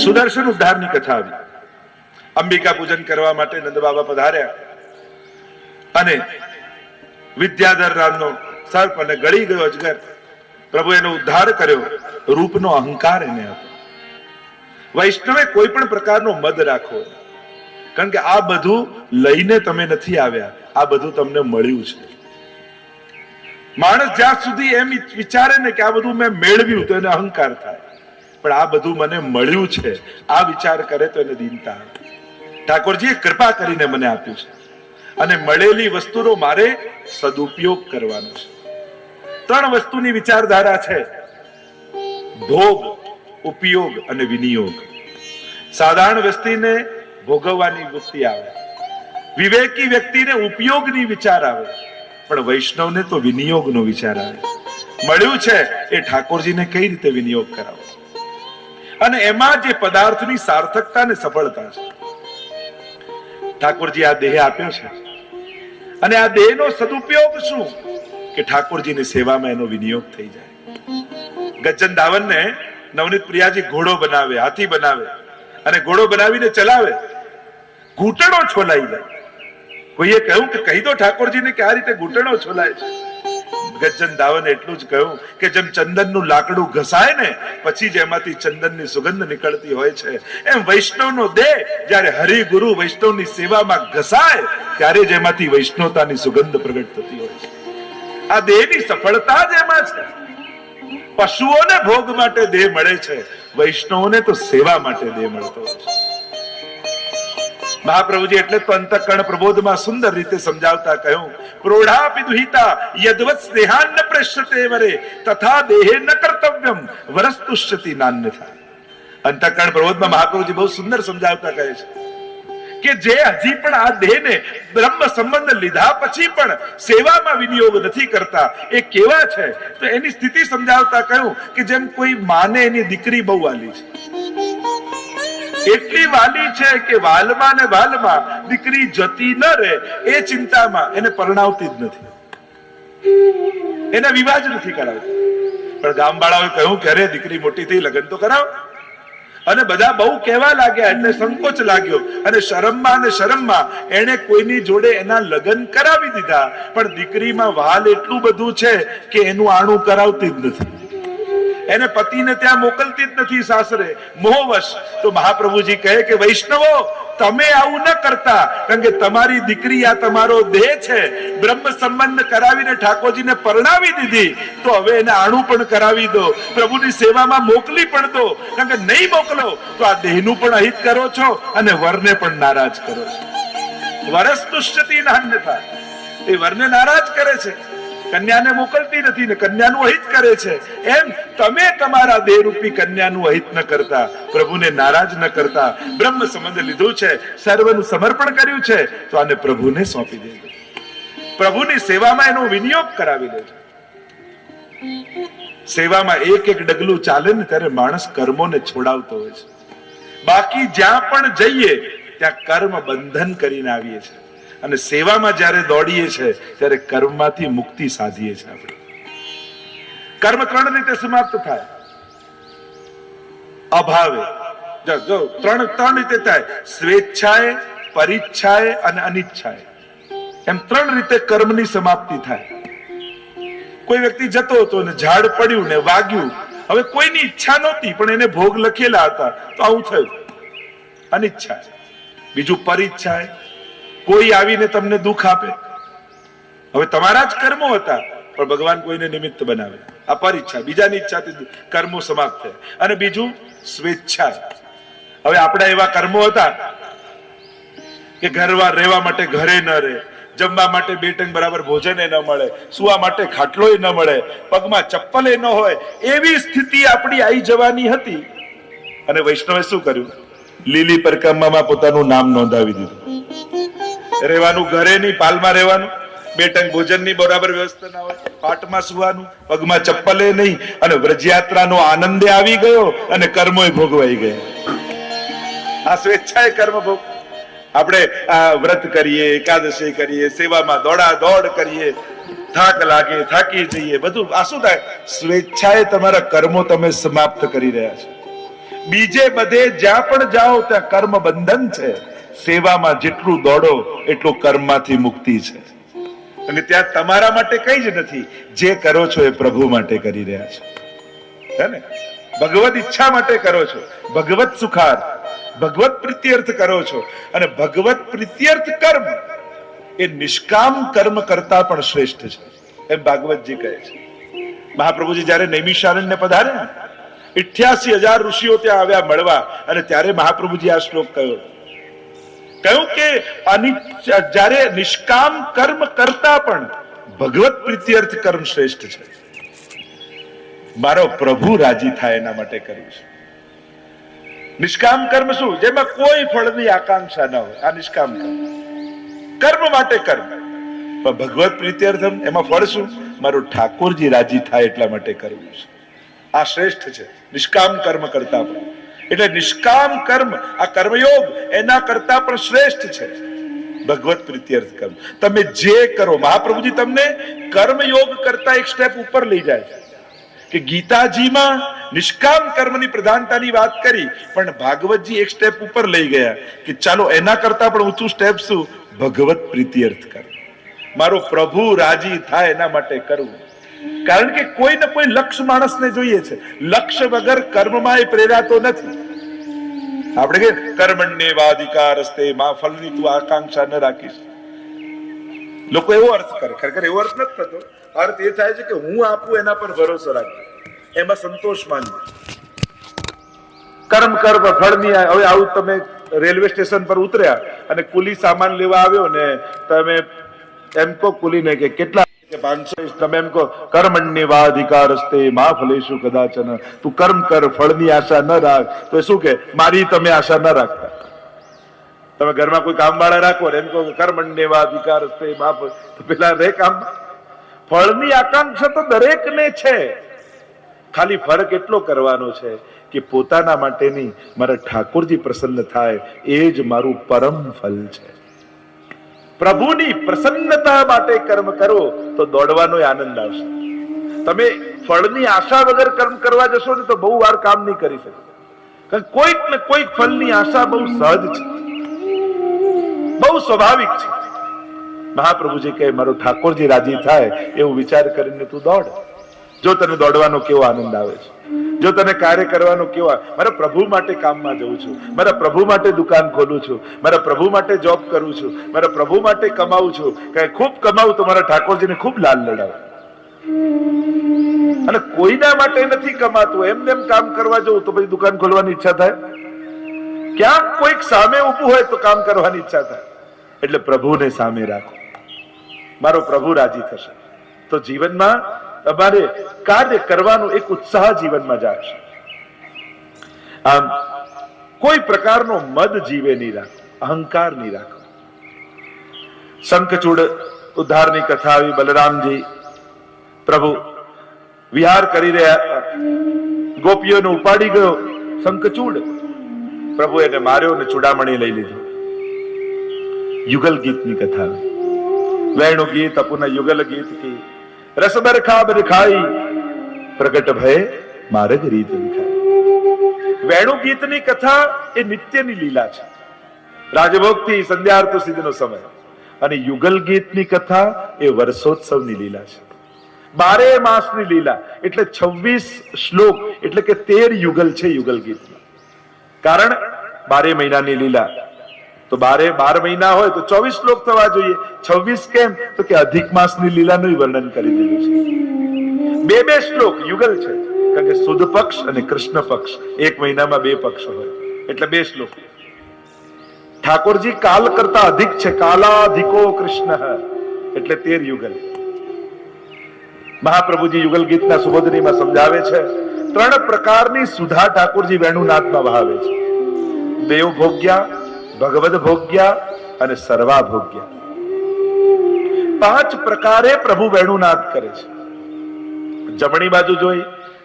સુદર્શન ઉદ્ધારની કથા આવી. અંબિકા પૂજન કરવા માટે નંદ બાબા પધાર્યા અને વિદ્યાધર નામનો સર્પ અને ગળી ગયો અજગર. પ્રભુ એનો ઉદ્ધાર કર્યો. રૂપનો અહંકાર એને હતો. વૈષ્ણવે કોઈ પણ પ્રકારનો મદ રાખવો, કારણ કે આ બધું લઈને તમે નથી આવ્યા, આ બધું તમને મળ્યું છે. માણસ જ્યાં સુધી એમ વિચારે ને કે આ બધું મેં મેળવ્યું તો એને અહંકાર થાય, પણ આ બધું મને મળ્યું છે આ વિચાર કરે તો એને દીનતા આવે. ઠાકોરજીએ કૃપા કરીને મને આપ્યું છે અને મળેલી વસ્તુનો મારે સદુપયોગ કરવાનો છે. 3 વસ્તુની વિચારધારા છે: ભોગ, ઉપયોગ અને વિનિયોગ. સાધારણ વ્યક્તિને ભોગવવાની વૃત્તિ આવે, વિવેકી વ્યક્તિને ઉપયોગની વિચાર આવે, પણ વૈષ્ણવને તો વિનિયોગનો વિચાર આવે. મળ્યું છે એ ઠાકોરજીને કઈ રીતે વિનિયોગ કરાવો, અને એમાં જે પદાર્થની સાર્થકતા ને સફળતા છે. ઠાકોરજી આ દેહ આપ્યો છે અને આ દેહનો સદુપયોગ શું કે ઠાકોરજીની સેવામાં એનો વિનિયોગ થઈ જાય. ગજ્જન દાવનને નવનીત પ્રિયાજી ઘોડો બનાવે, હાથી બનાવે અને ઘોડો બનાવીને ચલાવે, ઘૂંટણો છોલાઈ જાય. કોઈએ કહ્યું કે કહી દો ઠાકોરજીને કે આ રીતે ઘૂંટણો છોલાય છે. ગજ્જન દાવને એટલું જ કહ્યું કે જેમ ચંદનનું લાકડું ઘસાય ને પછી જેમાંથી ચંદનની સુગંધ નીકળતી હોય છે, એમ વૈષ્ણવનો દેહ જ્યારે હરિ ગુરુ વૈષ્ણવની સેવામાં ઘસાય ત્યારે જેમાંથી વૈષ્ણવતાની સુગંધ પ્રગટ થતી હોય છે. આ દેહની સફળતા જ એમાં છે. પશુઓને ભોગ માટે દેહ મળે છે, વૈષ્ણવોને તો સેવા માટે દેહ મળતો હોય છે. મહાપ્રભુજી એટલે તો અંતઃકરણ પ્રબોધમાં સુંદર રીતે સમજાવતા કહ્યું: પ્રોઢાપી દુહિતા યદવત સ્નેહાન ન પ્રશ્યતે વરે તથા દેહે ન કર્તવ્યમ વરસ્તુષ્યતિ નાન્યથા. અંતઃકરણ પ્રબોધમાં મહાપ્રભુજી બહુ સુંદર સમજાવતા કહે છે કે જે હજી પણ આ દેહને બ્રહ્મ સંબંધ લીધા પછી પણ સેવામાં વિનિયોગ નથી કરતા, એ કેવા છે તો એની સ્થિતિ સમજાવતા કહ્યું કે જેમ કોઈ માને એની દીકરી બહુ વાલી છે, એટલી વાલી છે કે વાલમાં ને વાલમાં દીકરી જતી ન રહે એ ચિંતામાં એને પરણાવતી જ નથી, એને વિવાહ જ નથી કરાવતી. પણ ગામવાળાઓએ કહ્યું કે અરે દીકરી મોટી થઈ, લગ્ન તો કરાવ. અને બધા બહુ કહેવા લાગ્યા એટલે સંકોચ લાગ્યો અને શરમમાં એને કોઈની જોડે એના લગ્ન કરાવી દીધા. પણ દીકરીમાં વાલ એટલું બધું છે કે એનું આણું કરાવતી જ નથી, એને પતિને ત્યાં મોકલતી જ નથી સાસરે, મોહવશ. તો મહાપ્રભુજી કહે કે વૈષ્ણવો તમે આવું ન કરતા, કારણ કે તમારી દીકરી આ તમારો દેહ છે, બ્રહ્મ સંબંધ કરાવીને ઠાકોરજીને પરણાવી દીધી, તો હવે એને આણું પણ કરાવી દો, પ્રભુની સેવામાં મોકલી પણ દો. કારણ કે નહીં મોકલો તો આ દેહનું પણ અહિત કરો છો અને વરને પણ નારાજ કરો છો. વરસ્તુષ્યતિ નાન્યથા, એ વરને નારાજ કરે છે, કન્યાને મોકલતી નથી ને કન્યાનું અહિત કરે છે. એમ તમે તમારા દેહરૂપી કન્યાનું અહિત ન કરતા, પ્રભુને નારાજ ન કરતા, બ્રહ્મ સંબંધ લીધું છે, સર્વનું સમર્પણ કર્યું છે, તો આને પ્રભુને સોંપી દેજો, પ્રભુની સેવામાં એનો વિનિયોગ કરાવી દેજો. સેવામાં એક ડગલું ચાલે ને ત્યારે માણસ કર્મોને છોડાવતો હોય છે. બાકી જ્યાં પણ જઈએ ત્યાં કર્મ બંધન કરીને આવીએ છીએ, અને સેવામાં જ્યારે દોડીએ છીએ ત્યારે કર્મમાંથી મુક્તિ સાધીએ છીએ. આપણે કર્મ 3 રીતે સમાપ્ત થાય. અભાવે જો 3 રીતે થાય: સ્વેચ્છાએ, પરિચ્છાએ અને અનિચ્છાએ. એમ 3 રીતે કર્મની સમાપ્તિ થાય. કોઈ વ્યક્તિ જતો હતો ને ઝાડ પડ્યું ને વાગ્યું, હવે કોઈની ઈચ્છા નહોતી પણ એને ભોગ લખેલા હતા તો આવું થયું, અનિચ્છા. બીજું પરિચ્છાએ, કોઈ આવીને તમને દુઃખ આપે, હવે તમારા જ કર્મો હતા પણ ભગવાન કોઈને નિમિત્ત બનાવે, આ પરીચ્છા, બીજાની ઈચ્છાથી કર્મો સમાપ્ત થયા. અને બીજું સ્વેચ્છા, હવે આપણા એવા કર્મો હતા કે ઘરવાર રહેવા માટે ઘરે ન રહે, જમવા માટે 2 ટંક બરાબર ભોજન ન મળે, સુવા માટે ખાટલો ન મળે, પગમાં ચપ્પલે ન હોય, એવી સ્થિતિ આપણી આવી જવાની હતી. અને વૈષ્ણવે શું કર્યું? લીલી પરિક્રમામાં પોતાનું નામ નોંધાવી દીધું. રહેવાનું ઘરે નહીં, પાલમાં રહેવાનું, 2 ટંક ભોજનની બરાબર વ્યવસ્થા ના હોય, પાટમાં સુવાનું, પગમાં ચપ્પલે નહીં, અને વ્રજયાત્રાનો આનંદે આવી ગયો અને કર્મોય ભોગવાઈ ગયા. આ સ્વેચ્છાએ કર્મ ભોગ. આપણે આ વ્રત કરીએ, એકાદશી કરીએ, સેવામાં દોડા દોડ કરીએ, થાક લાગે, થાકી જઈએ, બધું આ શું થાય? સ્વેચ્છાએ તમારા કર્મો તમે સમાપ્ત કરી રહ્યા છો. બીજે બધે જ્યાં પણ જાઓ ત્યાં કર્મ બંધન છે, સેવામાં જેટલું દોડો એટલું કર્મમાંથી મુક્તિ છે. અને ત્યાં તમારા માટે કઈ જ નથી, જે કરો છો એ પ્રભુ માટે કરી રહ્યા છો, હે ને? ભગવત ઈચ્છા માટે કરો છો, ભગવત સુખાર્થ, ભગવત પ્રીત્યર્થ કરો છો. અને ભગવત પ્રીત્યર્થ કર્મ એ નિષ્કામ કર્મ કરતા પણ શ્રેષ્ઠ છે, એમ ભાગવતજી કહે છે. મહાપ્રભુજી જયારે નૈમિષારણ્ય પધાર્યા, 88,000 ઋષિઓ ત્યાં આવ્યા મળવા, અને ત્યારે મહાપ્રભુજી આ શ્લોક કહ્યું કે જયારે નિષ્કામ કર્મ કરતા પણ ભગવત પ્રીત્યર્થ કર્મ શ્રેષ્ઠ છે. મારો પ્રભુ રાજી થાય એના માટે કર્યું છે. નિષ્કામ કર્મ શું? જેમાં કોઈ ફળની આકાંક્ષા ન હોય, આ નિષ્કામ કર્મ માટે કર્મ. પણ ભગવત પ્રીત્યર્થમ, એમાં ફળ શું? મારું ઠાકોરજી રાજી થાય એટલા માટે કરવું છે. આ શ્રેષ્ઠ છે નિષ્કામ કર્મ કરતા પણ. એટલે નિષ્કામ કર્મ, આ કર્મયોગ એના કરતા પણ શ્રેષ્ઠ છે ભગવત પ્રીત્યર્થ કર્મ. તમે જે કરો, મહાપ્રભુજી તમને કર્મયોગ કરતા એક સ્ટેપ ઉપર લઈ જાય છે કે ગીતાજીમાં નિષ્કામ કર્મની પ્રધાનતાની વાત કરી, પણ ભાગવતજી એક સ્ટેપ ઉપર લઈ ગયા કે ચાલો એના કરતા પણ ઊંચું સ્ટેપ શું? ભગવત પ્રીત્યર્થ કર્મ. મારો પ્રભુ રાજી થાય એના માટે કરવું. કારણ કે કોઈ ને કોઈ લક્ષ્ય માણસને જોઈએ છે, લક્ષ્ય વગર કર્મમાં એ પ્રેરાતો નથી. આપણે કે કર્મણ્યેવાધિકારસ્તે માં ફલની તું આકાંક્ષા ન રાખીશ. લોકો એવો અર્થ કરે, ખરેખર એવો અર્થ નથી થતો. અર્થ એ થાય છે કે હું આપું એના પર ભરોસો રાખજો, એમાં સંતોષ માનજો. કર્મ કર ફળની. હવે આવું તમે રેલવે સ્ટેશન પર ઉતર્યા અને કુલી સામાન લેવા આવ્યો ને તમે એમ કહો કુલીને કે કેટલા? 500. તમે એમ કહો કર્મણ્યેવાધિકારસ્તે મા ફલેષુ કદાચન, તું કર્મ કર ફળની આશા ન રાખ. તો શું કે મારી તમે આશા ન રાખતા. તમે ઘરમાં કોઈ કામવાળા રાખો એમ કહો કર્મણ્યેવાધિકારસ્તે મા, તો પેલા રે કામ. ફળની આકાંક્ષા તો દરેકને છે, ખાલી ફરક એટલો કરવાનો છે કે પોતાના માટે નહીં, મારા ઠાકોરજી પ્રસન્ન થાય એ જ મારું પરમ ફલ છે. પ્રભુની પ્રસન્નતા માટે કર્મ કરો તો દોડવાનો આનંદ આવશે. તમે ફળની આશા વગર કર્મ કરવા જશો ને તો બહુ વાર કામ નહીં કરી શકો. કારણ કોઈક ને કોઈક ફળની આશા બહુ સહજ છે, બહુ સ્વાભાવિક છે. મહાપ્રભુજી કહે મારો ઠાકોરજી રાજી થાય એવું વિચાર કરીને તું દોડ. જો તને દોડવાનો કેવો આનંદ આવે છે, જો તને કાર્ય કરવાનો કેવા, મારા પ્રભુ માટે કામમાં જઉં છું, મારા પ્રભુ માટે દુકાન ખોલું છું, મારા પ્રભુ માટે જોબ કરું છું, મારા પ્રભુ માટે કમાવું છું. કઈ ખૂબ કમાવું તો મારા ઠાકોરજીને ખૂબ લાલ લડાવ. અને કોઈના માટે નથી કમાતું, એમને એમ કામ કરવા જવું તો પછી દુકાન ખોલવાની ઈચ્છા થાય. ક્યાંક કોઈક સામે ઊભું હોય તો કામ કરવાની ઈચ્છા થાય. એટલે પ્રભુને સામે રાખો, મારો પ્રભુ રાજી થશે તો જીવનમાં તમારે કાર્ય કરવાનો એક ઉત્સાહ જીવનમાં જાગશે. આમ કોઈ પ્રકારનો મદ જીવે નહીં રાખો, અહંકાર નહીં રાખો. શંખચૂડ ઉદ્ધારની કથા આવી. બલરામજી પ્રભુ વિહાર કરી રહ્યા, ગોપીઓને ઉપાડી ગયો શંખચૂડ. પ્રભુ એને માર્યો ને ચૂડામણી લઈ લીધું. યુગલ ગીતની કથા આવી. વેણુ ગીત અપુના યુગલ ગીત કી રસ બરખા બરખાઈ પ્રગટ ભય માર્ગ રીત વિખાઈ. વેણુ ગીતની કથા એ નિત્યની લીલા છે, રાજભોગ થી સંધ્યાર્થ સુધીનો સમય. અને યુગલ ગીતની કથા એ વર્ષોત્સવની લીલા છે, 12 માસની લીલા. એટલે 26 શ્લોક, એટલે કે 13 યુગલ છે યુગલ ગીતમાં. કારણ 12 મહિનાની લીલા, તો 12 મહિના હોય તો 24 શ્લોક થવા જોઈએ. 26 કેમ? તો કે અધિક માસની લીલાનું વર્ણન કરી દીધું છે. 2 શ્લોક યુગલ છે, કારણ કે સુદ પક્ષ અને કૃષ્ણ પક્ષ, એક મહિનામાં 2 પક્ષ હોય એટલે 2 શ્લોક. ઠાકોરજી કાલ કરતા અધિક છે, કાલાધિકો કૃષ્ણ એટલે 13 યુગલ. મહાપ્રભુજી યુગલ ગીતના સુબોધનીમાં સમજાવે છે 3 પ્રકારની સુધા ઠાકોરજી વેણુનાથમાં વહાવે છે. દેવ ભોગ્યા, ભગવદ ભોગ્યા અને સર્વા ભોગ્યા. 5 પ્રકારે પ્રભુ વેણુનાથ કરે છે. જમણી બાજુ જોઈ,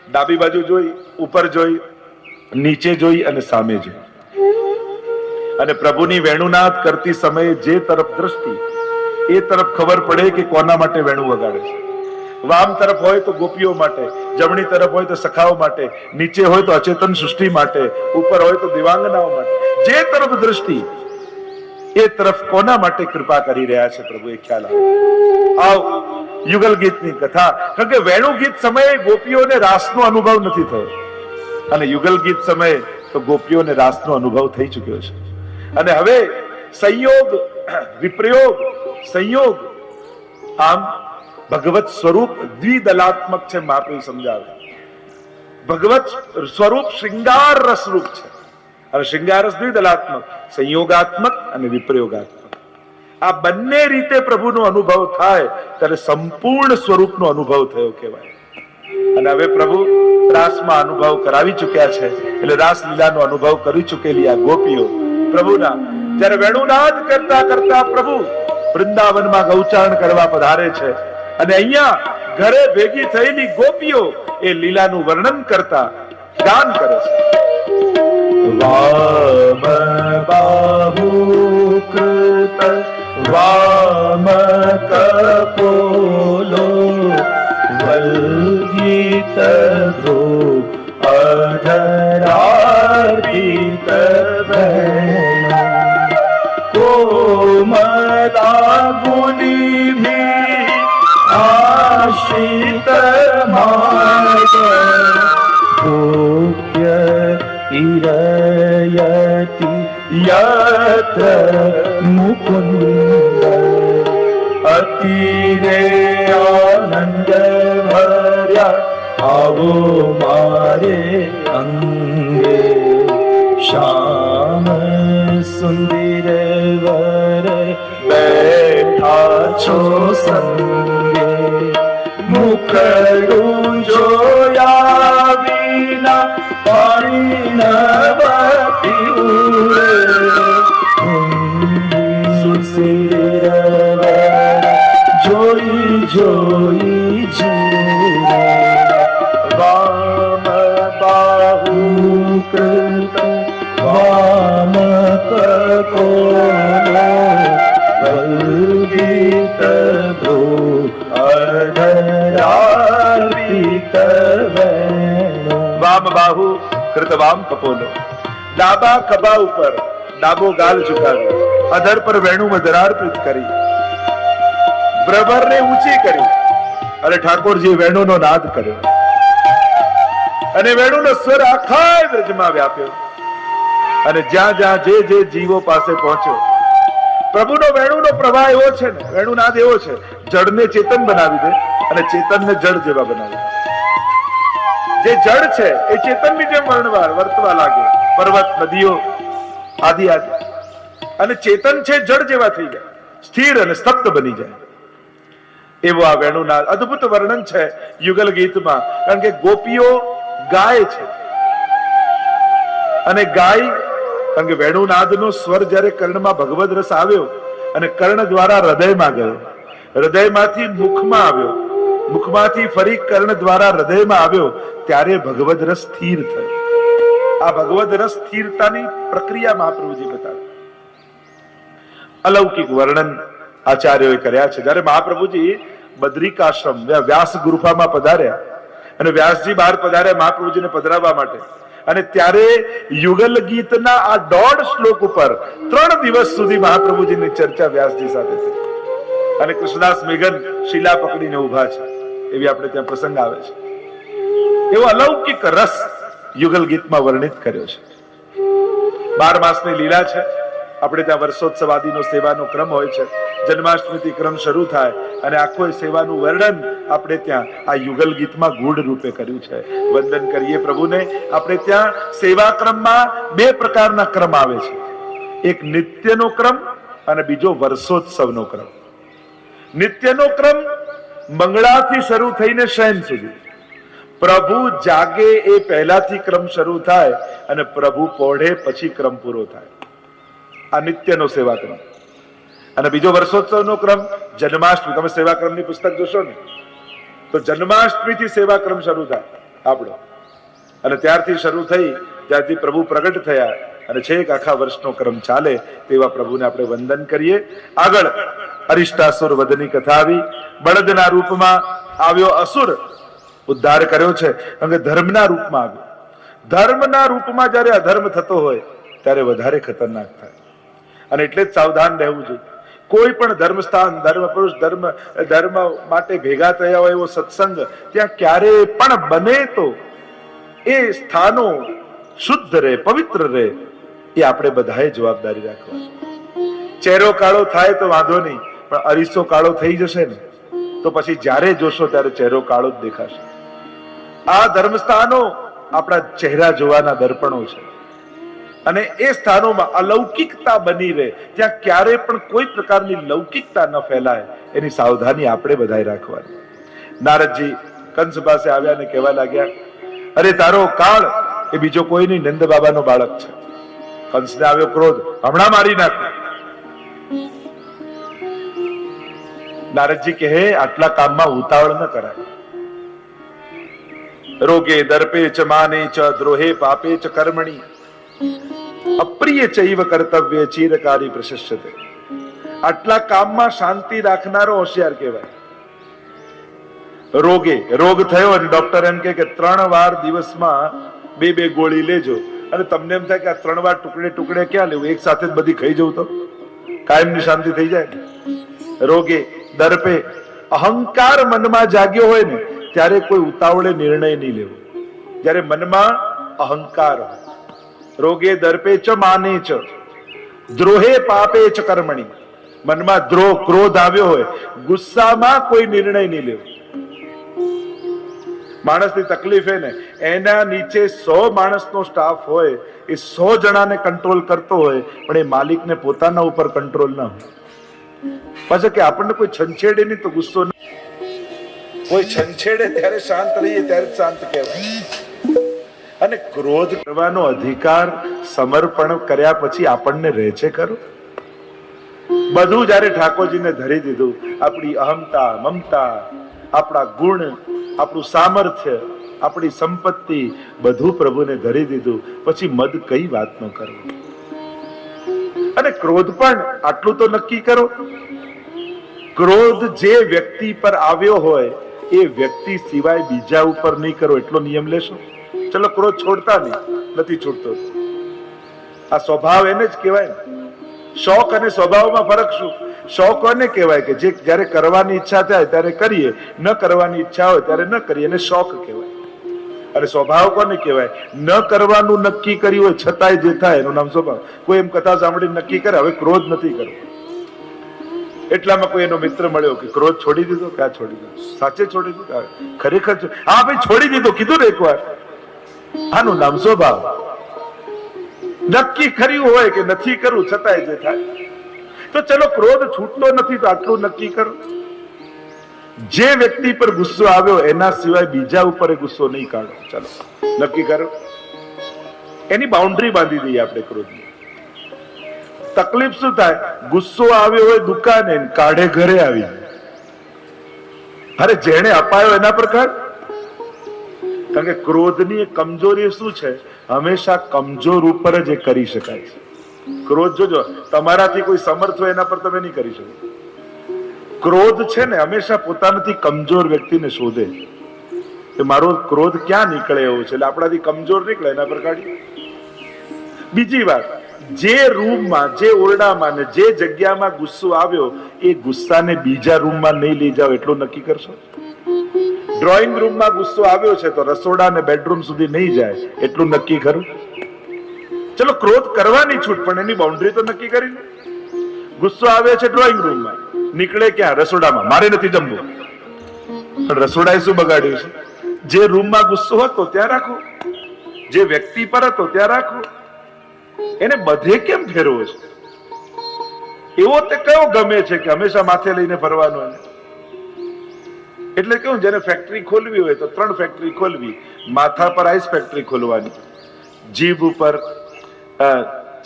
ડાબી બાજુ જોઈ, ઉપર જોઈ, નીચે જોઈ અને સામે જોઈ. અને પ્રભુની વેણુનાથ કરતી સમયે જે તરફ દ્રષ્ટિ, એ તરફ ખબર પડે કે કોના માટે વેણુ વગાડે છે. વામ તરફ હોય તો ગોપીઓ માટે, જમણી તરફ હોય તો સખાઓ માટે, નીચે હોય તો અચેતન સૃષ્ટિ માટે, ઉપર હોય તો દિવાંગનાઓ માટે. જે તરફ દ્રષ્ટિ એ તરફ કોના માટે કૃપા કરી રહ્યા છે પ્રભુ, એ ખ્યાલ આવે. આવ યુગલ ગીતની કથા. કારણ કે વેણુ ગીત સમયે ગોપીઓને રાસનો અનુભવ નથી થયો, અને યુગલ ગીત સમયે તો ગોપીઓને રાસનો અનુભવ થઈ ચુક્યો છે. અને હવે સંયોગ વિપ્રયોગ સંયોગ, આમ ભગવત સ્વરૂપ દ્વિદલાત્મક છે. મહાપ્રભુ સમજાવે ભગવત સ્વરૂપ શ્રૃંગાર રસરૂપ છે, અને શ્રૃંગાર રસ દ્વિદલાત્મક, સંયોગાત્મક અને વિપ્રયોગાત્મક. આ બંને રીતે પ્રભુનો અનુભવ થાય ત્યારે સંપૂર્ણ સ્વરૂપનો અનુભવ થયો કહેવાય. અને હવે પ્રભુ રાસમાં અનુભવ કરાવી ચુક્યા છે, એટલે રાસ લીલાનો અનુભવ કરી ચુકેલી આ ગોપીઓ પ્રભુના જ્યારે વેણુનાદ કરતા કરતા પ્રભુ વૃંદાવનમાં ગૌચારણ કરવા પધારે છે, અને અહીંયા ઘરે ભેગી થયેલી ગોપીઓ એ લીલાનું વર્ણન કરતા ગાન કરે છે. વામ બાહુ કૃત વામ કપોલો વલ્ગીત ધ્રો અધરાર્પિત કોમલા ગુલિભી આશ્રિત માર્ગ ભોગ્ય ઇરયતિ યત્ર મુકુંદ અતિરે આનંદ ભર્યા આવો મારે અંગે શ્યામ સુંદર વર બેઠા છો સંગે મુખડું જોયા વિના પાણી ન સુંદર જોઈ જોઈ જીવે વામ બાહુ કૃત વામ કપોલો વલ્ગીત ધ્રો અધરાર્પિત વેણુ. વામ બાહુ કૃત વામ કપોલો, ડાબા ખભા ઉપર ડાબો ગાલ ઝુકાવી, અધર પર વેણુ અધરાર્પિત કરી, ભ્રમરને ઊંચી કરી, અને ઠાકોરજી વેણુનો નાદ કર્યો, અને વેણુનો સ્વર આખા વ્રજમાં વ્યાપ્યો. અને જ્યાં જ્યાં જે જે જીવો પાસે પહોંચ્યો, પ્રભુનો વેણુનો પ્રવાહ એવો છે ને, વેણુનાદ એવો છે, જળને ચેતન બનાવી દે અને ચેતનને જળ જેવા બનાવી દે. જે જળ છે એ ચેતનની જેમ વર્તવા લાગે, પર્વત નદીઓ આદિ આદિ, અને ચેતન છે જળ જેવા થઈ જાય, સ્થિર અને સ્તબ્ધ બની જાય. એવો આ વેણુનાદ અદ્ભુત વર્ણન છે યુગલ ગીતમાં. કારણ કે ગોપીઓ ગાય છે, અને ગાય, કારણ કે વેણુનાદનો સ્વર જ્યારે કર્ણમાં ભગવદ રસ આવ્યો અને કર્ણ દ્વારા હૃદયમાં ગયો, હૃદયમાંથી મુખમાં આવ્યો, મુખમાંથી ફરી કર્ણ દ્વારા હૃદયમાં આવ્યો, ત્યારે ભગવદ રસ સ્થિર થયો. આ ભગવદ રસ સ્થિરતાની પ્રક્રિયા મહાપ્રભુજી બતાવે. અલૌકિક વર્ણન આચાર્યોએ કર્યા છે. જ્યારે મહાપ્રભુજી બદ્રિકાશ્રમ વ્યાસ ગુફામાં પધાર્યા, અને વ્યાસજી બહાર પધાર્યા મહાપ્રભુજીને પધરાવવા માટે, અને ત્યારે યુગલ ગીતના આ 1.5 શ્લોક ઉપર 3 દિવસ સુધી મહાપ્રભુજીની ચર્ચા વ્યાસજી સાથે થઈ. અને કૃષ્ણદાસ મેઘન શીલા પકડીને ઉભા છે, એવી આપણે ત્યાં પ્રસંગ આવે છે. એવો અલૌકિક રસ યુગલ ગીતમાં વર્ણિત કર્યો છે. 12 માસની લીલા છે. આપણે ત્યાં વર્ષોત્સવ આદિનો સેવાનો ક્રમ હોય છે. જન્માષ્ટમીથી ક્રમ શરૂ થાય, અને આખો સેવાનું વર્ણન આપણે ત્યાં આ યુગલ ગીતમાં ગૂઢ રૂપે કર્યું છે. વંદન કરીએ પ્રભુને. આપણે ત્યાં સેવા ક્રમમાં 2 પ્રકારના ક્રમ આવે છે. એક નિત્યનો ક્રમ અને બીજો વર્ષોત્સવનો ક્રમ. નિત્યનો ક્રમ મંગળાથી શરૂ થઈને શયન સુધી, પ્રભુ જાગે એ પહેલાથી ક્રમ શરૂ થાય અને પ્રભુ પોઢે પછી ક્રમ પૂરો થાય. આ નિત્યનો સેવાક્રમ. અને બીજો વર્ષોત્સવનો ક્રમ જન્માષ્ટમી. તમે સેવાક્રમની પુસ્તક જોશો ને તો જન્માષ્ટમીથી સેવાક્રમ શરૂ થાય આપણો, અને ત્યારથી શરૂ થઈ, ત્યારથી પ્રભુ પ્રગટ થયા, અને છેક આખા વર્ષનો ક્રમ ચાલે તેવા પ્રભુને આપણે વંદન કરીએ. આગળ અરિષ્ટાસુર વધની કથા આવી. બળદના રૂપમાં આવ્યો અસુર, ઉદ્ધાર કર્યો છે. અને ધર્મના રૂપમાં આવ્યો. ધર્મના રૂપમાં જયારે અધર્મ થતો હોય ત્યારે વધારે ખતરનાક થાય. અને એટલે જ સાવધાન રહેવું જોઈએ. કોઈ પણ ધર્મ સ્થાન, ધર્મ પુરુષ, ધર્મ માટે ભેગા થયા હોય એવો સત્સંગ ત્યાં ક્યારે પણ બને તો એ સ્થાનો શુદ્ધ રહે, પવિત્ર રહે, એ આપણે બધાએ જવાબદારી રાખવાની. ચહેરો કાળો થાય તો વાંધો નહીં, પણ અરીસો કાળો થઈ જશે ને તો પછી જ્યારે જોશો ત્યારે ચહેરો કાળો જ દેખાશે. આ ધર્મસ્થાનો આપણા ચહેરા જોવાના દર્પણો છે. અને એ સ્થાનોમાં અલૌકિકતા બની રહે, ત્યાં ક્યારે પણ કોઈ પ્રકારની લૌકિકતા ન ફેલાય, એની સાવધાની આપણે બધાએ રાખવાની. નારદજી કંસ પાસે આવ્યા અને કહેવા લાગ્યા, અરે તારો કાળ એ બીજો કોઈ નહીં, નંદ બાબાનો બાળક છે. કંસને આવ્યો ક્રોધ, હમણાં મારી નાખ. નારદજી કહે, આટલા કામમાં ઉતાવળ ન કરાય. રોગે દર્પે ચ માને ચ દ્રોહે પાપે ચ કર્મણી અપ્રિય ચૈવ કર્તવ્ય ચિરકારી પ્રશસ્યતે. આટલા કામમાં શાંતિ રાખનારો હોશિયાર કહેવાય. રોગે, રોગ થયો અને ડોક્ટર એમ કે 3 વાર દિવસમાં 2 ગોળી લેજો, અને તમને એમ થાય કે આ 3 વાર ટુકડે ટુકડે ક્યાં લેવું, એક સાથે જ બધી ખાઈ જવું તો કાયમની શાંતિ થઈ જાય. રોગે દર્પે, અહંકાર મનમાં જાગ્યો હોય ને ત્યારે કોઈ ઉતાવળે નિર્ણય નહીં લેવો, જ્યારે મનમાં અહંકાર હોય. રોગે દર્પે ચ માને ચ દ્રોહે પાપે ચ કર્મણી, મનમાં દ્રોહ, ક્રોધ આવ્યો હોય, ગુસ્સામાં કોઈ નિર્ણય નહીં લેવો. માણસની તકલીફ એ ને, એના નીચે 100 માણસનો સ્ટાફ હોય, એ 100 જણાને કંટ્રોલ કરતો હોય, પણ એ માલિકને પોતાના ઉપર કંટ્રોલ ના હોય. પાછા કે આપણને કોઈ છંછેડે નહીં તો ગુસ્સો નહીં, કોઈ છંછેડે ત્યારે શાંત રહીએ ત્યારે શાંત કહેવાય. અને ક્રોધ કરવાનો અધિકાર સમર્પણ કર્યા પછી આપણને રહે છે ખરો? બધું જયારે ઠાકોરજીને ધરી દીધું, આપણી અહમતા, મમતા, આપણા ગુણ, આપણું સામર્થ્ય, આપણી સંપત્તિ, બધું પ્રભુને ધરી દીધું, પછી મદ કઈ વાતનો કરવો. અને ક્રોધ પણ આટલું તો નક્કી કરો, ક્રોધ જે વ્યક્તિ પર આવ્યો હોય એ વ્યક્તિ સિવાય બીજા ઉપર નહીં કરો, એટલો નિયમ લેશો. ચલો ક્રોધ છોડતા નથી છૂટતો. આ સ્વભાવ એને જ કહેવાય ને. શોખ અને સ્વભાવમાં ફરક શું? શોખ કોને કહેવાય કે જે જ્યારે કરવાની ઈચ્છા થાય ત્યારે કરીએ, ન કરવાની ઈચ્છા હોય ત્યારે ન કરીએ, એને શોખ કહેવાય. અને સ્વભાવ કોને કહેવાય? ન કરવાનું નક્કી કર્યું હોય છતાંય જે થાય એનું નામ સ્વભાવ. કોઈ એમ કથા સાંભળી નક્કી કરે હવે ક્રોધ નથી કરવો, એટલામાં કોઈ એનો મિત્ર મળ્યો કે ક્રોધ છોડી દીધો, ક્યાં છોડી દીધો? સાચે છોડી દીધો? ખરેખર? હા ભાઈ છોડી દીધો, કીધું ને એકવાર. આનું નામ સ્વભાવ. નક્કી કર્યું હોય કે નથી કરવું છતાંય જે થાય. તો ચલો ક્રોધ છૂટતો નથી તો આટલું નક્કી કરો, જે વ્યક્તિ પર ગુસ્સો આવ્યો એના સિવાય બીજા ઉપર ગુસ્સો નહીં કાઢો. ચલો નક્કી કરો. એની બાઉન્ડ્રી બાંધી દઈએ આપણે ક્રોધની. તકલીફ શું થાય? ગુસ્સો આવ્યો હોય દુકાને, કાઢે ઘરે આવી. અરે જેને અપાયો એના પર કાઢ. કારણ કે ક્રોધની કમજોરી શું છે? હંમેશા કમજોર ઉપર જ એ કરી શકાય છે. ક્રોધ જોજો, તમારાથી કોઈ સમર્થ હોય એના પર તમે નહીં કરી શકો. ક્રોધ છે ને હંમેશા પોતાનાથી કમજોર વ્યક્તિને શોધે કે મારો ક્રોધ ક્યાં નીકળે એવો છે, એટલે આપણાથી કમજોર નીકળે એના પર કાઢીએ. બીજી વાત, જે રૂમમાં, જે ઓરડામાં ને જે જગ્યામાં ગુસ્સો આવ્યો એ ગુસ્સાને બીજા રૂમમાં નહીં લઈ જાઓ, એટલું નક્કી કરશો. ડ્રોઈંગ રૂમમાં ગુસ્સો આવ્યો છે તો રસોડા ને બેડરૂમ સુધી નહીં જાય, એટલું નક્કી ખરું? ચલો ક્રોધ કરવાની છૂટ, પણ એની બાઉન્ડ્રી તો નક્કી કરી. ગુસ્સો આવ્યો છે ડ્રોઈંગ રૂમમાં, નીકળે ક્યાં? રસોડામાં. મારે નથી જમવું, પણ રસોડાએ શું બગાડ્યું છે? જે રૂમમાં ગુસ્સો હતો ત્યાં રાખો, જે વ્યક્તિ પર હતો ત્યાં રાખો. એને બધે કેમ ફેરવો છે? એવો તે કયો ગમે છે કે હંમેશા માથે લઈને ફરવાનો? એટલે કેવું, જેને ફેક્ટરી ખોલવી હોય તો 3 ફેક્ટરી ખોલવી. માથા પર આઈસ ફેક્ટરી ખોલવાની, જીભ ઉપર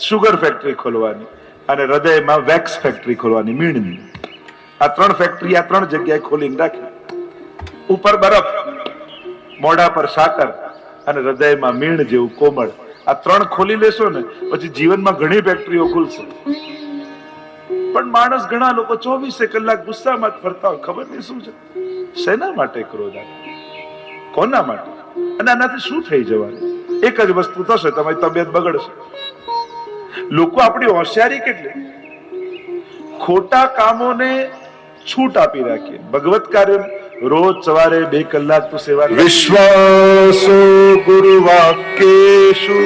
સુગર ફેક્ટરી ખોલવાની, અને હૃદયમાં વેક્સ ફેક્ટરી ખોલવાની, મીણની. આ 3 ફેક્ટરી આ 3 જગ્યાએ ખોલીને રાખી. ઉપર બરફ, મોઢા પર સાકર અને હૃદયમાં મીણ જેવું કોમળ. આ 3 ખોલી લેશો ને પછી જીવનમાં ઘણી ફેક્ટરીઓ ખુલશે. પણ માણસ ઘણા લોકો 24 કલાક ગુસ્સામાં જ ફરતા હોય. ખબર નહીં શું છે, શેના માટે ક્રોધ આવે, કોના માટે, અને આનાથી શું થઈ જવાનું? એક જ વસ્તુ થશે, તમારી તબિયત બગડશે. લોકો આપણી હોશિયારી કેટલી, ખોટા કામોને છૂટ આપી રાખીએ. ભગવત કાર્ય રોજ સવારે 2 કલાક તો સેવા. વિશ્વાસો ગુરુ વાક્યેષુ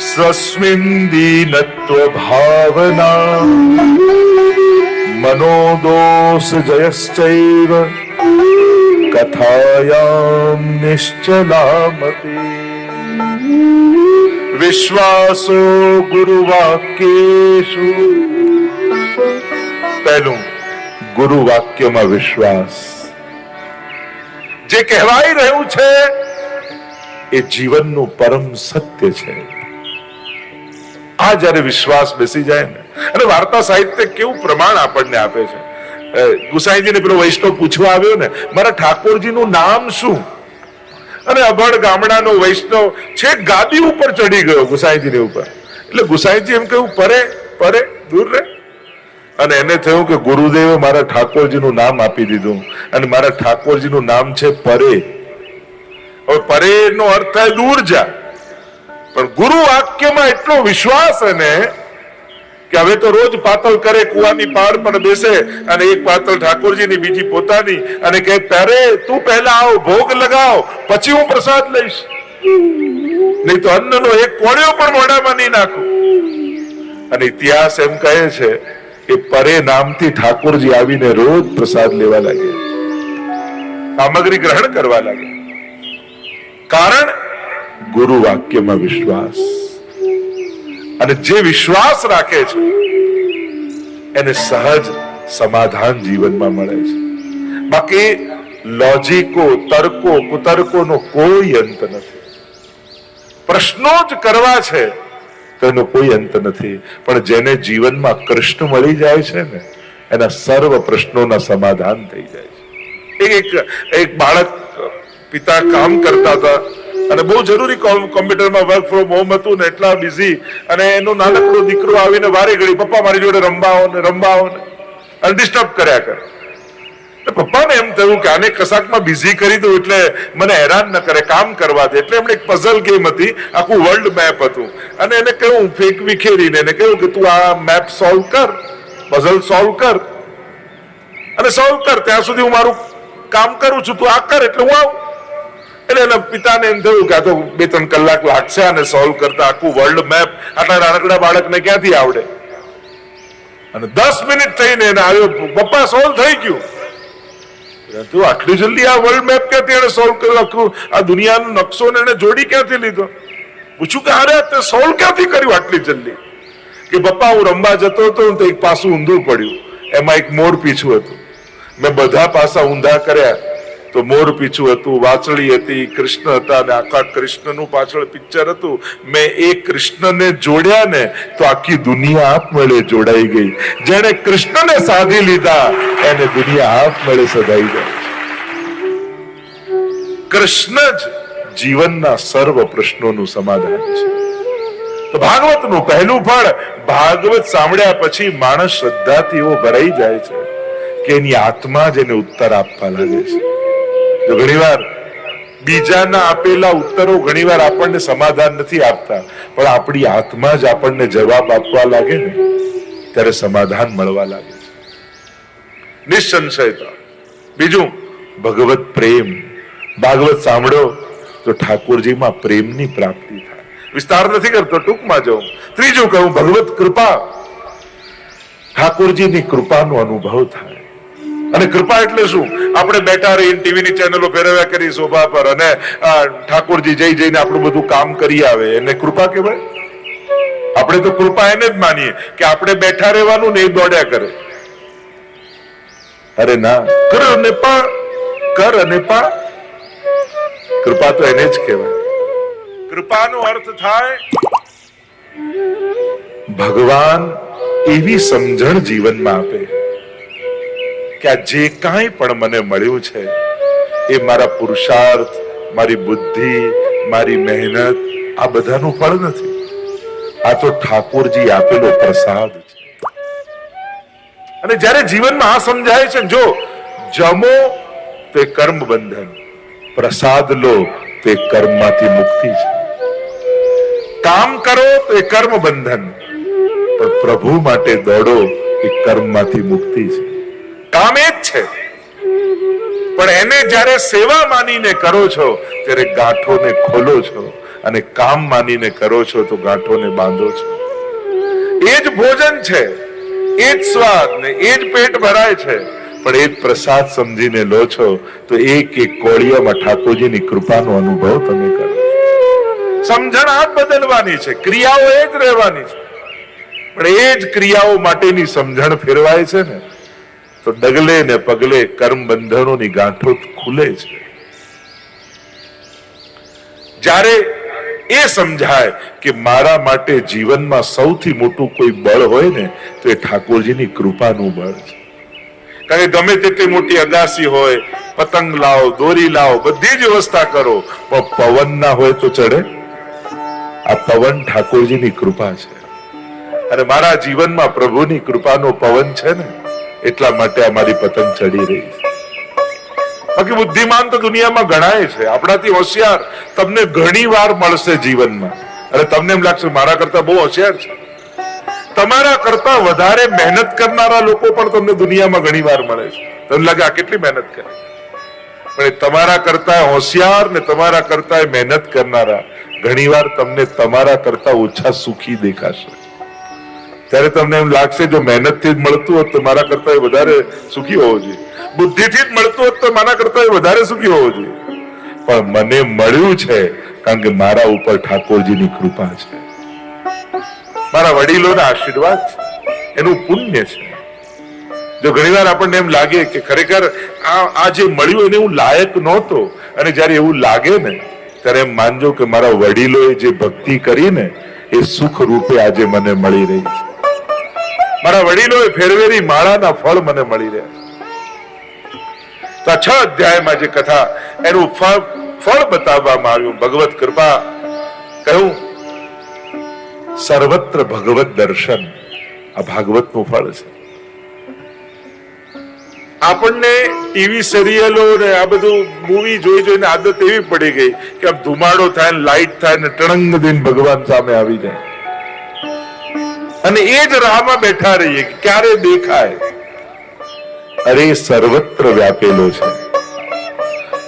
સ્વસ્મિન દીનત્વ ભાવના મનોદોષ જયશ્ચૈવ કથાયામ નિશ્ચલામતી. વિશ્વાસો ગુરુ વાક્યેષુ. પહેલું, ગુરુ વાક્યમાં વિશ્વાસ. જે કહેવાઈ રહ્યું છે એ જીવનનું પરમ સત્ય છે. આ જયારે વિશ્વાસ બેસી જાય ને, અને વાર્તા સાહિત્ય કેવું પ્રમાણ આપણને આપે છે. ગુસાઈજીને પેલો વૈષ્ણવ પૂછવા આવ્યો ને, મારા ઠાકોરજીનું નામ શું? અને અભણ ગામડાનો વૈષ્ણવ છેક ગાદી ઉપર ચડી ગયો ગુસાઈજીની ઉપર. એટલે ગુસાઈજી એમ કહ્યું, પરે પરે દૂર રહે. અને એને થયું કે ગુરુદેવે મારા ઠાકોરજીનું નામ આપી દીધું, અને મારા ઠાકોરજીનું નામ છે પરે. હવે પરે નો અર્થ થાય દૂર જા, પણ ગુરુ વાક્યમાં એટલો વિશ્વાસ એને કે હવે તો રોજ પાતળ કરે, કુવાની પાળ પર બેસે, અને એક પાતળ ઠાકોરજીની, બીજી પોતાની, અને કહે પરે તું પહેલા આવ, ભોગ લગાવ, પછી હું પ્રસાદ લઈશ, નહીં તો અન્નનો એક કોળિયો પણ મોઢામાં નહીં નાખું. અને ઇતિહાસ એમ કહે છે કે પરે નામથી ઠાકોરજી આવીને રોજ પ્રસાદ લેવા લાગે, સામગ્રી ગ્રહણ કરવા લાગે. કારણ ગુરુ વાક્યમાં વિશ્વાસ. અને જે વિશ્વાસ રાખે છે એને સહજ સમાધાન જીવનમાં મળે છે. બાકી લોજિકો, તર્કો, કુતર્કોનો કોઈ અંત નથી. પ્રશ્નો જ કરવા છે તો એનો કોઈ અંત નથી. પણ જેને જીવનમાં કૃષ્ણ મળી જાય છે ને, એના સર્વ પ્રશ્નોના સમાધાન થઈ જાય છે. એક બાળક, પિતા કામ કરતા હતા અને બહુ જરૂરી કોમ્પ્યુટરમાં વર્ક ફ્રોમ હોમ હતું ને, એટલા બિઝી, અને એનો નાનકડો દીકરો આવીને વારે ઘડી પપ્પા મારી જોડે રમવાઓ ને અને ડિસ્ટર્બ કર્યા કરે. પપ્પાને એમ થયું કે આને કશાકમાં બિઝી કરી દઉં એટલે મને હેરાન ન કરે, કામ કરવા દે. એટલે એમણે એક પઝલ ગેમ હતી, આખું વર્લ્ડ મેપ હતું, અને એને કહ્યું વિખેરીને એને કહ્યું કે તું આ મેપ સોલ્વ કર, પઝલ સોલ્વ કર, અને સોલ્વ કર ત્યાં સુધી હું મારું કામ કરું છું, તું આ કર એટલે હું આવું. એટલે એના પિતાને એમ થયું કે આ તો 2-3 કલાક લાગશે આને સોલ્વ કરતા. આખું વર્લ્ડ મેપ આટલા નાનકડા બાળકને ક્યાંથી આવડે? અને 10 મિનિટ થઈને એને આવ્યો, પપ્પા સોલ્વ થઈ ગયું. તું આટલી જલ્દી આ વર્લ્ડ મેપ ક્યાંથી એને સોલ્વ કર્યું? આખું આ દુનિયાનો નકશો ને એને જોડી ક્યાંથી લીધો? પૂછું કે અરે તે સોલ્વ ક્યાંથી કર્યું આટલી જલ્દી? કે પપ્પા હું રમવા જતો હતો તો એક પાસું ઊંધું પડ્યું, એમાં એક મોર પીછું હતું. મેં બધા પાસા ઊંધા કર્યા તો મોર પીછું હતું, વાછળી હતી, કૃષ્ણ હતા, અને આખા કૃષ્ણનું પાછળ પિક્ચર હતું. મેં એ કૃષ્ણને જોડ્યા ને તો આખી દુનિયા આપમેળે જોડાઈ ગઈ. જેને કૃષ્ણને સાધી લીધા એને દુનિયા આપમેળે સધાઈ જાય. કૃષ્ણ જ જીવનના સર્વ પ્રશ્નોનું સમાધાન છે. તો ભાગવતનું પહેલું ફળ, ભાગવત સાંભળ્યા પછી માણસ શ્રદ્ધાથી એવો ભરાઈ જાય છે કે એની આત્મા જ એને ઉત્તર આપવા લાગે છે. તો ઘણીવાર બીજાના આપેલા ઉત્તરો ઘણીવાર આપણને સમાધાન નથી આપતા, પણ આપણી આત્મા જ આપણને જવાબ આપવા લાગે ને ત્યારે સમાધાન મળવા લાગે છે, નિસંશયતા. બીજું, ભગવત પ્રેમ. ભાગવત સાંભળો તો ઠાકોરજીમાં પ્રેમની પ્રાપ્તિ થાય. વિસ્તાર નથી કરતો, ટૂંકમાં જાઉં. ત્રીજું કહું, ભગવત કૃપા. ઠાકોરજીની કૃપાનો અનુભવ થાય. અને કૃપા એટલે શું? આપણે બેઠા રહીને ટીવીની ચેનલો ફેરવ્યા કરી શોભા પર, અને ઠાકોરજી જઈને આપણું બધું કામ કરી આવે, એને કૃપા કહેવાય? આપણે તો કૃપા એને જ માનીએ કે આપણે બેઠા રહેવાનું ને એ દોડ્યા કરે. અરે ના, કર અને પા, કર અને પા. કૃપા તો એને જ કહેવાય. કૃપાનો અર્થ થાય ભગવાન એવી સમજણ જીવનમાં આપે કે આ જે કાંઈ પણ મને મળ્યું છે એ મારા પુરુષાર્થ, મારી બુદ્ધિ, મારી મહેનત, આ બધાનું ફળ નથી. આ તો ઠાકોરજી આપેલો પ્રસાદ છે. અને જ્યારે જીવનમાં આ સમજાય છે, જો જમો તો એ કર્મ બંધન, પ્રસાદ લો તો એ કર્મમાંથી મુક્તિ છે, કામ કરો તો એ કર્મ બંધન, પણ પ્રભુ માટે દોડો એ કર્મમાંથી મુક્તિ છે. કામ એ જ છે, પણ એને જ્યારે સેવા માનીને કરો છો ત્યારે ગાંઠોને ખોલો છો, અને કામ માનીને કરો છો તો ગાંઠોને બાંધો છો. એ જ ભોજન છે, એ જ સ્વાદ ને એ જ પેટ ભરાય છે, પણ એ જ પ્રસાદ સમજીને લો છો તો એક એક કોળિયામાં ઠાકોરજીની કૃપાનો અનુભવ તમે કરો. સમજણ આ જ બદલવાની છે, ક્રિયાઓ એ જ રહેવાની છે, પણ એ જ ક્રિયાઓ માટેની સમજણ ફેરવાય છે ને તો ડગલે ને પગલે કર્મ બંધનોની ગાંઠો ખુલે છે. જ્યારે એ સમજાય કે મારા માટે જીવનમાં સૌથી મોટું કોઈ બળ હોય ને તો એ ઠાકોરજીની કૃપાનું બળ છે. કારણ કે ગમે તેટલી મોટી અગાસી હોય, પતંગ લાવો, દોરી લાવો, બધી જ વ્યવસ્થા કરો, પણ પવન ના હોય તો ચડે? આ પવન ઠાકોરજીની કૃપા છે, અને મારા જીવનમાં પ્રભુની કૃપાનો પવન છે ને એટલા માટે અમારી પતંગ ચડી રહી છે. બાકી બુદ્ધિમાન તો દુનિયામાં ગણાય છે, આપણાથી હોશિયાર તમને ઘણી વાર મળશે જીવનમાં, અને તમને એમ લાગશે મારા કરતા બહુ હોશિયાર છે. તમારા કરતા વધારે મહેનત કરનારા લોકો પણ તમને દુનિયામાં ઘણી વાર મળે છે. તમને લાગે આ કેટલી મહેનત કરે, પણ તમારા કરતા હોશિયાર ને તમારા કરતા મહેનત કરનારા ઘણીવાર તમને તમારા કરતા ઓછા સુખી દેખાશે. ત્યારે તમને એમ લાગશે જો મહેનતથી જ મળતું હોત તો મારા કરતા વધારે સુખી હોવો જોઈએ, બુદ્ધિથી જ મળતું હોત તો મારા કરતા વધારે સુખી હોવો જોઈએ, પણ મને મળ્યું છે કારણ કે મારા ઉપર ઠાકોરજીની કૃપા છે, મારા વડીલોના આશીર્વાદ છે, એનું પુણ્ય છે. જો ઘણીવાર આપણને એમ લાગે કે ખરેખર આ જે મળ્યું એને હું લાયક નહોતો, અને જ્યારે એવું લાગે ને ત્યારે એમ માનજો કે મારા વડીલોએ જે ભક્તિ કરીને એ સુખ રૂપે આજે મને મળી રહી છે. મારા વડીલોએ ફેરવેલી માળાના ફળ મને મળી રહ્યા છે. તો 6 અધ્યાયમાં જે કથા એનું ફળ બતાવવામાં આવ્યું. ભગવત કૃપા કહ્યું સર્વત્ર ભગવત દર્શન, આ ભાગવતનું ફળ છે. આપણને ટીવી સિરિયલો ને આ બધું મૂવી જોઈ જોઈને આદત એવી પડી ગઈ કે આમ ધુમાડો થાય ને લાઈટ થાય ને ટણંગ દિન ભગવાન સામે આવી જાય, અને એ જ રાહમાં બેઠા રહીએ કે ક્યારે દેખાય. અરે સર્વત્ર વ્યાપેલો છે.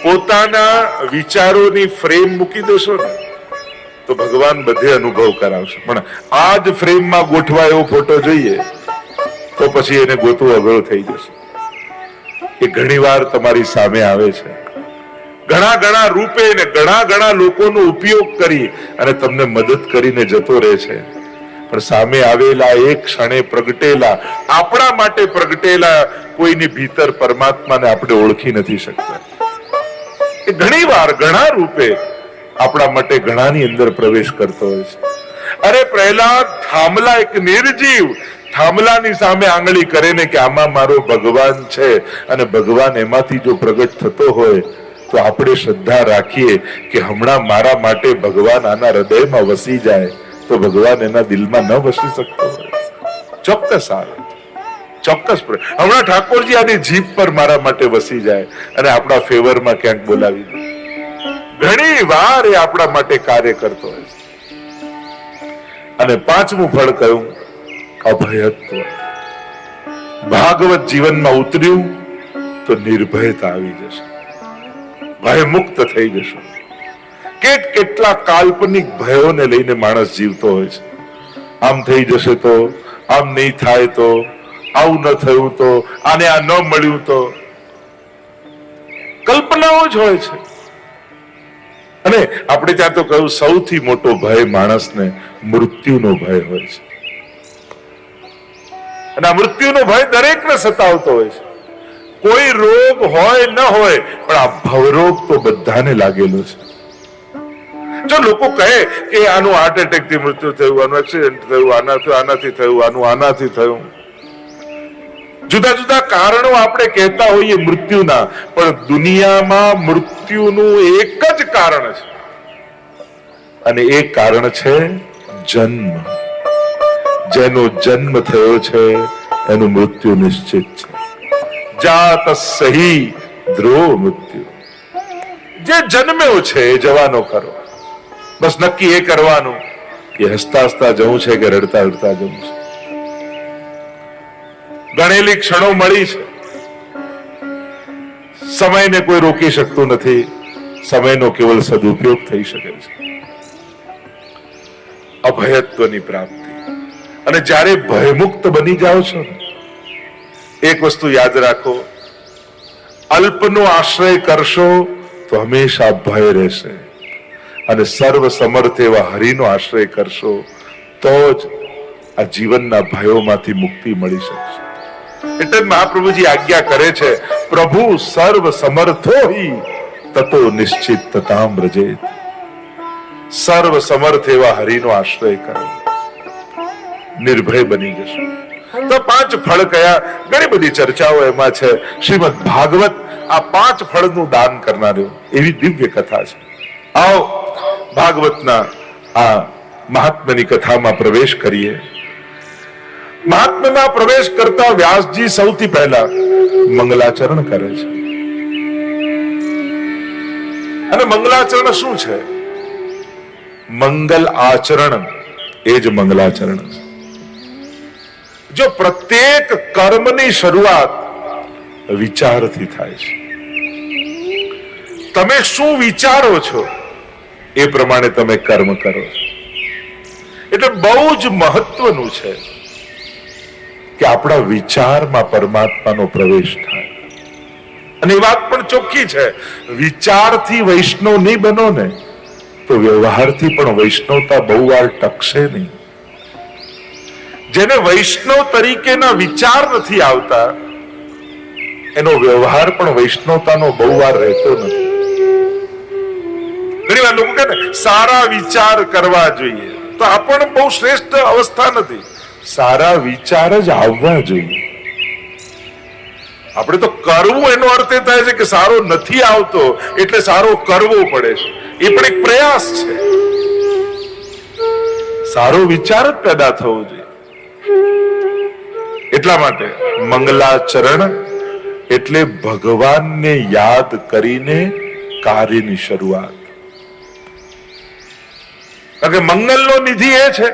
પોતાના વિચારોની ફ્રેમ મૂકી દેશો ને તો ભગવાન બધે અનુભવ કરાવશે, પણ આ જ ફ્રેમમાં ગોઠવા એવો ફોટો જોઈએ તો પછી એને ગોતવું અઘરું થઈ જશે. એ ઘણીવાર તમારી સામે આવે છે, ઘણા ઘણા રૂપે ને ઘણા ઘણા લોકોનો ઉપયોગ કરી અને તમને મદદ કરીને જતો રહે છે, પણ સામે આવેલા એક ક્ષણે પ્રગટેલા, આપણા માટે પ્રગટેલા કોઈની ભીતર પરમાત્માને આપણે ઓળખી નથી શકતા. એ ઘણી વાર ઘણા રૂપે આપણા માટે ઘણાની અંદર પ્રવેશ કરતો હોય છે. અરે પ્રહલાદ થાંભલા, એક નિર્જીવ થાંભલાની સામે આંગળી કરે ને કે આમાં મારો ભગવાન છે, અને ભગવાન એમાંથી જો પ્રગટ થતો હોય તો આપણે શ્રદ્ધા રાખીએ કે હમણાં મારા માટે ભગવાન આના હૃદયમાં વસી જાય તો ભગવાન એના દિલમાં ન વસી શકતો હોય? ચોક્કસ આવે, ચોક્કસ. હમણાં ઠાકોરજી આની જીભ પર મારા માટે વસી જાય અને આપણા ફેવરમાં ક્યાંક બોલાવી દે. ઘણી વાર એ આપણા માટે કાર્ય કરતો હોય છે. અને 5મું ફળ કયું? અભયત્વ. ભાગવત જીવનમાં ઉતર્યું તો નિર્ભયતા આવી જશે, ભય મુક્ત થઈ જશો. કેટલા કાલ્પનિક ભયોને લઈને માણસ જીવતો હોય છે. આમ થઈ જશે તો, આમ નહીં થાય તો, આવું ન થયું તો, આને આ ન મળ્યું તો, કલ્પનાઓ જ હોય છે. અને આપણે ત્યાં તો કહ્યું સૌથી મોટો ભય માણસને મૃત્યુનો ભય હોય છે, અને આ મૃત્યુનો ભય દરેકને સતાવતો હોય છે. કોઈ રોગ હોય ન હોય, પણ આ ભવરોગ તો બધાને લાગેલો છે. જો લોકો કહે કે આનું હાર્ટ એટેક થી મૃત્યુ થયું, આનું એક્સિડન્ટ થયું, આનાથી થયું, આનાથી થયું, જુદા જુદા કારણો આપણે કહેતા હોઈએ મૃત્યુના, પણ દુનિયામાં મૃત્યુનું એક જ કારણ છે, અને એ કારણ છે જન્મ. જેનો જન્મ થયો છે એનું મૃત્યુ નિશ્ચિત છે. જાત સહી ધ્રુવ મૃત્યુ. જે જન્મ્યો છે એ જવાનો ખરો. બસ નક્કી એ કરવાનું કે હસતા હસતા જવું છે કે રડતા રડતા જવું છે. ગણેલી ક્ષણો મળી છે. સમયને કોઈ રોકી શકતું નથી. સમયનો કેવલ સદુપયોગ થઈ શકે છે. અભયત્વની પ્રાપ્તિ. અને જ્યારે ભયમુક્ત બની જાઓ છો ને, એક વસ્તુ યાદ રાખો, અલ્પનો આશ્રય કરશો તો હંમેશા ભય રહેશે, અને સર્વ સમર્થ એવા હરિનો આશ્રય કરશો તો જ આ જીવનના ભયોમાંથી મુક્તિ મળી શકશે. એટલે મહાપ્રભુજી આજ્ઞા કરે છે, પ્રભુ સર્વ સમર્થો હિ તતો નિશ્ચિત તતામ વ્રજેત. સર્વ સમર્થ એવા હરિનો આશ્રય કરો, નિર્ભય બની જશો. તો 5 ફળ કયા? ઘણી બધી ચર્ચાઓ એમાં છે. શ્રીમદ ભાગવત આ 5 ફળનું દાન કરનારું એવી દિવ્ય કથા છે. આવો ભાગવતના આ મહાત્મ્યની કથામાં પ્રવેશ કરીએ. મહાત્મ્યમાં પ્રવેશ કરતા વ્યાસજી સૌથી પહેલા મંગલાચરણ કરે છે. અને મંગલાચરણ શું છે? મંગલ આચરણ એ જ મંગલાચરણ છે. જો પ્રત્યેક કર્મની શરૂઆત વિચારથી થાય છે. તમે શું વિચારો છો એ પ્રમાણે તમે કર્મ કરો છો. એટલે બહુ જ મહત્વનું છે કે આપણા વિચારમાં પરમાત્માનો પ્રવેશ થાય. અને એ વાત પણ ચોખ્ખી છે, વિચારથી વૈષ્ણવ નહીં બનો ને તો વ્યવહારથી પણ વૈષ્ણવતા બહુ વાર ટકશે નહીં. જેને વૈષ્ણવ તરીકેના વિચાર નથી આવતા એનો વ્યવહાર પણ વૈષ્ણવતાનો બહુ વાર રહેતો નથી. ઘણી વાર લોકો કહે ને સારા વિચાર કરવા જોઈએ, તો આ પણ બહુ શ્રેષ્ઠ અવસ્થા નથી. સારા વિચાર જ આવવા જોઈએ. આપણે તો કરવું એનો અર્થ એ થાય છે કે સારો નથી આવતો એટલે સારો કરવો પડે છે. એ પણ એક પ્રયાસ છે. સારો વિચાર જ પેદા થવો જોઈએ. એટલા માટે મંગલાચરણ એટલે ભગવાનને યાદ કરીને કાર્યની શરૂઆત. કારણ કે મંગલનો નિધિ એ છે,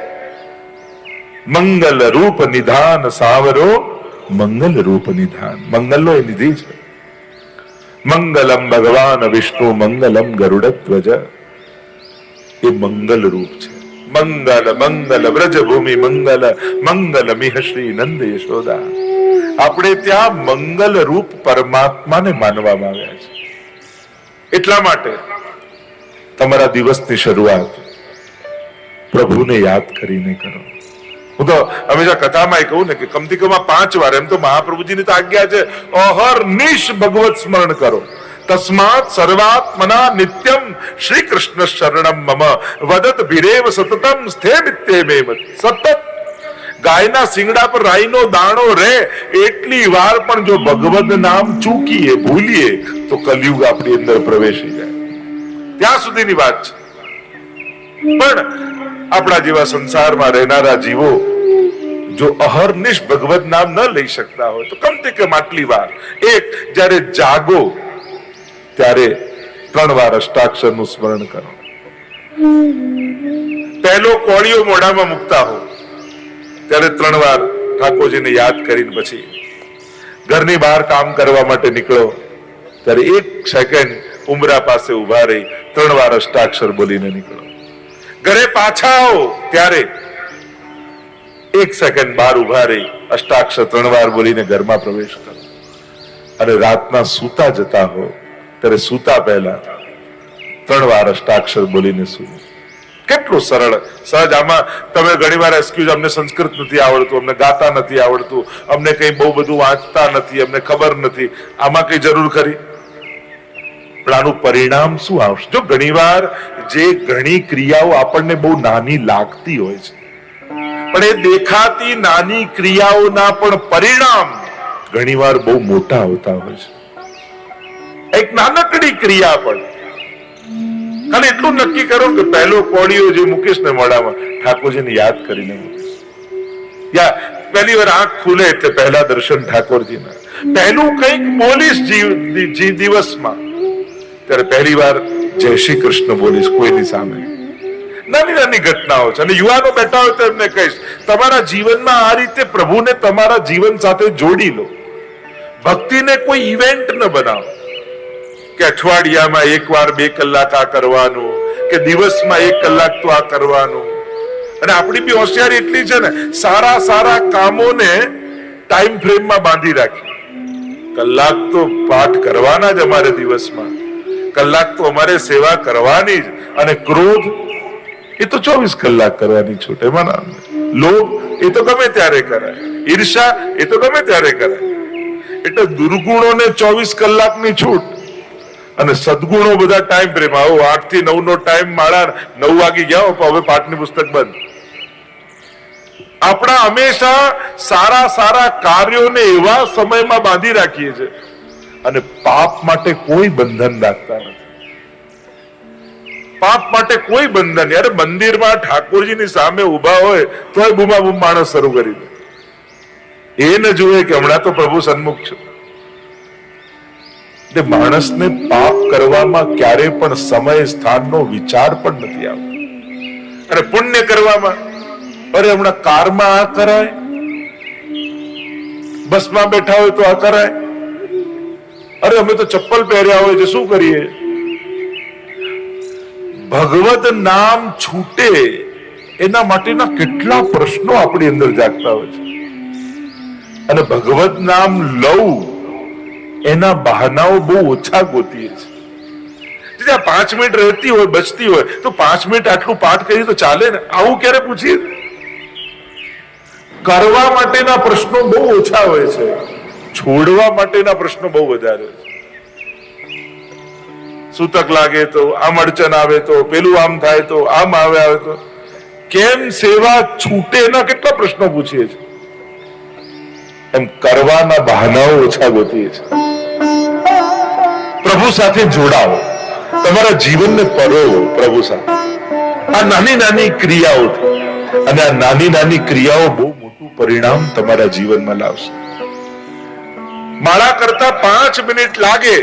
મંગલ રૂપ નિધાન સાવરો મંગલ રૂપ નિધાન. મંગલનો એ નિધિ છે. મંગલમ ભગવાન વિષ્ણુ મંગલમ ગરુડધ્વજ. એ મંગલ રૂપ છે. મંગલ મંગલ વ્રજભૂમિ મંગલ મંગલ મિહ શ્રી નંદ યશોદા. આપણે ત્યાં મંગલ રૂપ પરમાત્માને માનવામાં આવ્યા છે. એટલા માટે તમારા દિવસની શરૂઆત પ્રભુને યાદ કરીને કરો. હું તો હંમેશા કથામાં કહું ને કે કમથી કમ 5 વાર, એમ તો મહાપ્રભુજીની તો આજ્ઞા છે અહર્નિશ ભગવત સ્મરણ કરો. તસ્માત સર્વાત્મના નિત્યમ શ્રી કૃષ્ણ શરણમ મમ વદત ભીરેવ સતતમ સ્થે નિત્યેમેવ. સતત ગાયના શિંગડા પર રાઈનો દાણો રહે એટલી વાર પણ જો ભગવદ નામ ચૂકીએ, ભૂલીએ તો કલયુગ આપણી અંદર પ્રવેશી જાય. ત્યાં સુધીની વાત છે. પણ આપણા જેવા સંસારમાં રહેનારા જીવો જો અહર્નિશ ભગવદ નામ ન લઈ શકતા હોય તો કમથી કમ આટલી વાર, એક જ્યારે જાગો ત્યારે 3 વાર અષ્ટાક્ષરનું સ્મરણ કરો. પહેલો કોળિયો મોઢામાં મૂકતા હો ત્યારે 3 વાર ઠાકોરજીને યાદ કરીને પછી ઘરની બહાર કામ કરવા માટે નીકળો ત્યારે 1 સેકન્ડ ઉંબરા પાસે ઉભા રહી 3 વાર અષ્ટાક્ષર બોલીને નીકળો. ઘરે પાછા આવો ત્યારે 1 સેકન્ડ બહાર ઉભા રહી અષ્ટાક્ષર 3 વાર બોલીને ઘરમાં પ્રવેશ કરો. અને રાતના સૂતા જતા હો ત્યારે સૂતા પહેલા 3 વાર અષ્ટાક્ષર બોલીને સૂવો. કેટલું સરળ સહજ. આમાં તમે ઘણી વાર એક્સક્યુઝ, અમને સંસ્કૃત નથી આવડતું, અમને ગાતા નથી આવડતું, અમને કઈ બહુ બધું વાંચતા નથી, અમને ખબર નથી. આમાં કઈ જરૂર ખરી? પણ આનું પરિણામ શું આવશે? જો ઘણીવાર જે ઘણી ક્રિયાઓ આપણને બહુ નાની લાગતી હોય છે, પણ એ દેખાતી નાની ક્રિયાઓના પણ પરિણામ ઘણીવાર બહુ મોટા હોતા હોય છે. એક નાનકડી ક્રિયા પણ ખાલી એટલું નક્કી કરો કે પહેલો કોળિયો જે મૂકીશ ને મોઢામાં ઠાકોરજીને યાદ કરીને મૂકીશ. પહેલી વાર આંખ ખુલે એટલે પહેલા દર્શન ઠાકોરજીના, પહેલું કંઈક બોલીશ દિવસમાં ત્યારે પહેલી વાર જય શ્રી કૃષ્ણ બોલીશ કોઈની સામે. નાની નાની ઘટનાઓ છે. અને યુવાનો બેઠા હોય તો એમને કહીશ, તમારા જીવનમાં આ રીતે પ્રભુને તમારા જીવન સાથે જોડી લો. ભક્તિને કોઈ ઇવેન્ટ ન બનાવો કે અઠવાડિયામાં એક વાર 2 કલાક આ કરવાનું કે દિવસમાં 1 કલાક તો આ કરવાનું. અને આપણી બી હોશિયારી એટલી છે ને, સારા સારા કામોને ટાઈમ ફ્રેમમાં બાંધી રાખી. કલાક તો પાઠ કરવાના જ અમારે દિવસમાં, કલાક તો અમારે સેવા કરવાની જ. અને ક્રોધ એ તો 24 કલાક કરવાની છૂટ. એમાં લોભ એ તો ગમે ત્યારે કરાય, ઈર્ષા એ તો ગમે ત્યારે કરાય. એટલે દુર્ગુણોને 24 કલાકની છૂટ અને સદગુણો બધા ટાઈમ ફ્રેમ. આવો 8 થી 9 નો ટાઈમ, માળા 9 વાગી ગયા હવે પાઠની પુસ્તક બંધ. આપણા હંમેશા સારા સારા કાર્યોને એવા સમયમાં બાંધી રાખીએ છીએ અને પાપ માટે કોઈ બંધન રાખતા નથી. પાપ માટે કોઈ બંધન. યાર મંદિરમાં ઠાકોરજીની સામે ઉભા હોય તોય બૂમાબૂમ માણસ શરૂ કરી દે. એ ન જોવે કે હમણાં તો પ્રભુ સન્મુખ છે. એટલે માણસને પાપ કરવામાં ક્યારે પણ સમય સ્થાનનો વિચાર પણ નથી આવતો. અને પુણ્ય કરવામાં, અરે હમણાં કારમાં આ કરાય, બસમાં બેઠા હોય તો આ કરાય, અરે અમે તો ચપ્પલ પહેર્યા હોય છે શું કરીએ. ભગવત નામ છૂટે એના માટેના કેટલા પ્રશ્નો આપણી અંદર જાગતા હોય છે. અને ભગવત નામ લઉં એના બહાનાઓ બહુ ઓછા ગોતીએ છીએ. 5 મિનિટ રહેતી હોય, બચતી હોય તો 5 મિનિટ આટલું પાઠ કરીએ તો ચાલે ને, આવું ક્યારે પૂછીએ. કરવા માટેના પ્રશ્નો બહુ ઓછા હોય છે, છોડવા માટેના પ્રશ્નો બહુ વધારે હોય છે. સૂતક લાગે તો, આમ અડચણ આવે તો, પેલું આમ થાય તો, આમ આવે તો, કેમ સેવા છૂટે એના કેટલા પ્રશ્નો પૂછીએ છીએ. એમ કરવાના બહાનાઓ ઓછા ગોતીએ છીએ. પ્રભુ સાથે જોડાઓ, તમારા જીવનને પરોવો પ્રભુ સાથે. આ નાની નાની ક્રિયાઓથી, અને આ નાની નાની ક્રિયાઓ બહુ મોટું પરિણામ તમારા જીવનમાં લાવશે. માળા કરતા 5 મિનિટ લાગે,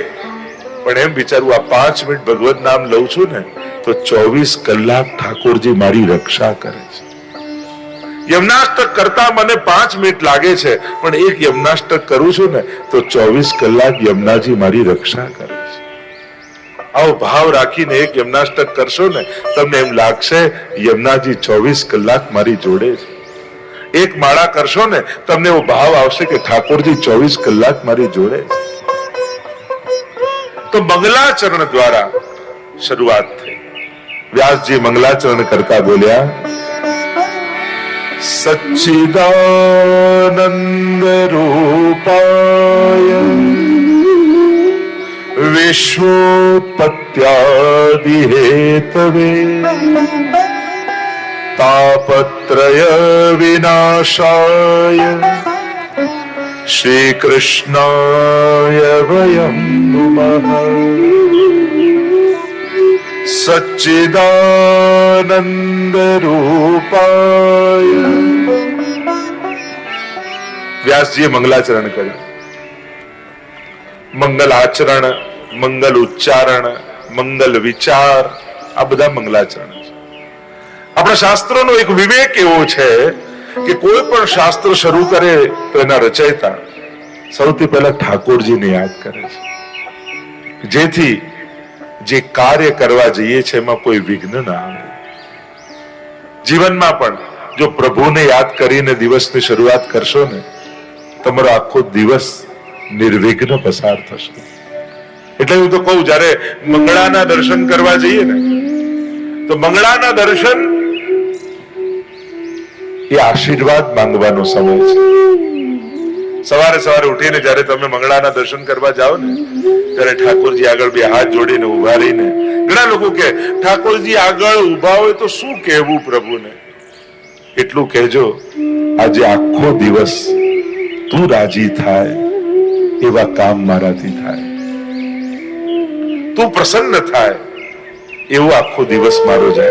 પણ એમ વિચારું આ 5 મિનિટ ભગવત નામ લઉં છું ને તો 24 કલાક ઠાકોરજી મારી રક્ષા કરે છે. યમનાષ્ટક કરતા મને 5 મિનિટ લાગે છે, પણ એક યમનાષ્ટક કરું છું ને તો 24 કલાક યમનાજી મારી રક્ષા કરે છે. આવો ભાવ રાખીને એક યમનાષ્ટક કરશો ને તમને એમ લાગશે યમનાજી 24 કલાક મારી જોડે છે. એક માળા કરશો ને તમને એવો ભાવ આવશે કે ઠાકોરજી 24 કલાક મારી જોડે છે. તો મંગલાચરણ દ્વારા શરૂઆત થઈ. વ્યાસજી મંગલાચરણ કરતા બોલ્યા, સચ્ચિદાનંદ રૂપાય વિશ્વોત્પત્યાદિ હેતવે તાપત્રય વિનાશાય શ્રી કૃષ્ણાય વયં નુમઃ. સચ્ચિદાનંદ રૂપાય. વ્યાસજીએ મંગલાચરણ કર્યું. મંગલ આચરણ, મંગલ ઉચ્ચારણ, મંગલ વિચાર, આ બધા મંગલાચરણ છે. આપણા શાસ્ત્રોનો એક વિવેક એવો છે કે કોઈ પણ શાસ્ત્ર શરૂ કરે તો એના રચયિતા સૌથી પહેલા ઠાકોરજીને યાદ કરે છે, જેથી જે કાર્ય કરવા જઈએ છે એમાં કોઈ વિઘ્ન ના આવે. જીવનમાં પણ જો પ્રભુને યાદ કરીને દિવસની શરૂઆત કરશો ને તમારો આખો દિવસ નિર્વિઘ્ન પસાર થશે. એટલે હું તો કહું, જયારે મંગળાના દર્શન કરવા જઈએ ને તો મંગળાના દર્શન એ આશીર્વાદ માંગવાનો સમય છે. સવારે સવારે ઉઠીને જયારે તમે મંગળાના દર્શન કરવા જાઓ ને ત્યારે ઠાકોરજી આગળ 2 હાથ જોડીને ઉભા રહીને, ઘણા લોકો કે ઠાકોરજી આગળ ઉભા હોય તો શું કહેવું પ્રભુને, એટલું કહેજો, આજે આખો દિવસ તું રાજી થાય એવા કામ મારાથી થાય, તું પ્રસન્ન થાય એવો આખો દિવસ મારો જાય.